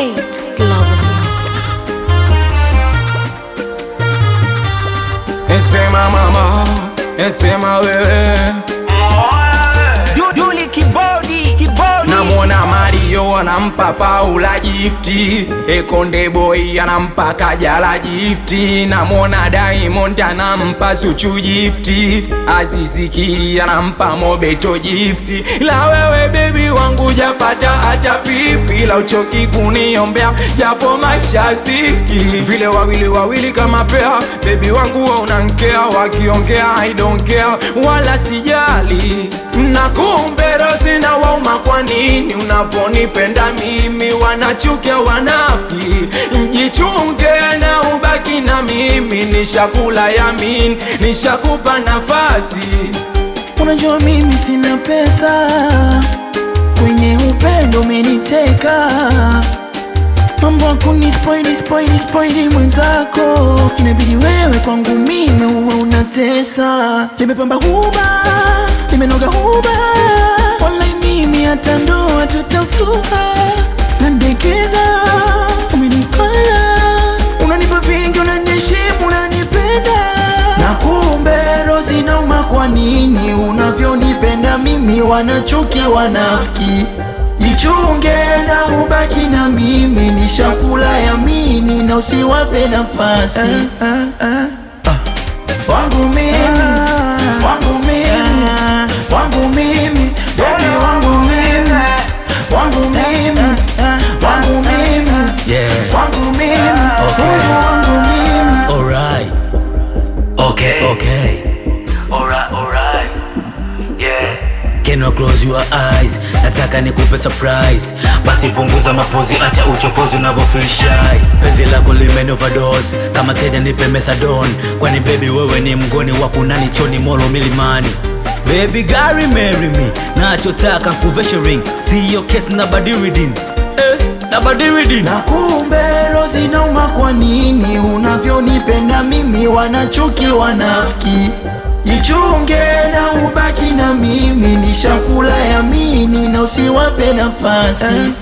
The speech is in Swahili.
Kate Global Music. Sema mama, sema wewe. Duli kibodi. Namwona Mario anampa Paula gifti, Konde Boy anampa Kajala gifti, namwona Diamond anampa Zuchu gifti, Azizi Ki anampa Mobeto gifti. La wewe baby wangu japata hata pipi, la uchoki kuniombea japo maisha siki. Vile wawili kama pea, baby wangu unankea, wakiongea I don't care wala sijali. Na kumbe rozi na wauma, kwa nini unaponipenda mimi wanachukia wanafiki? Mjichunge na ubaki na mimi, nishakula yamin, nishakupa nafasi. Unajua mimi sina pesa, kwenye upendo umeniteka. Mambo yakuni spoili mwenzako, inabidi wewe kwangu mimi uwe unatesa. Limepamba huba, limenoga huba, wallahi mimi hata ndoa tutautuha. Nandekeza, umenipaya, unanipa vingi, unaniheshimu, unanipenda. Na kumbe rozi nauma, kwa nini unavyonipenda mimi wanachuki wanafiki? Jichunge na ubaki na mimi, nishakula yamini na usiwape nafasi. Wangu mimi, wangu mimi, wangu mimi, baby wangu mimi, wangu mimi, wangu mimi, wangu mimi, huyu wangu mimi. Alright. Okay. Alright. Yeah. Can you close your eyes? Nataka nikupe surprise. Basi punguza mapozi, acha uchokozi unavyo feel shy. Penzi lako limeni overdose, kama teja nipe methadone. Kwani baby wewe ni mgoni wa kunani choni molo milimani. Baby gari marry me, nachotaka nkuveshe ring. Siyo kesi na badiridin, na badiridin. Na kumbe rozi nauma, kwa nini unavyonipenda mimi wanachuki wanafiki? Jichunge na ubaki na mimi, nishakula yamini na usiwape nafasi.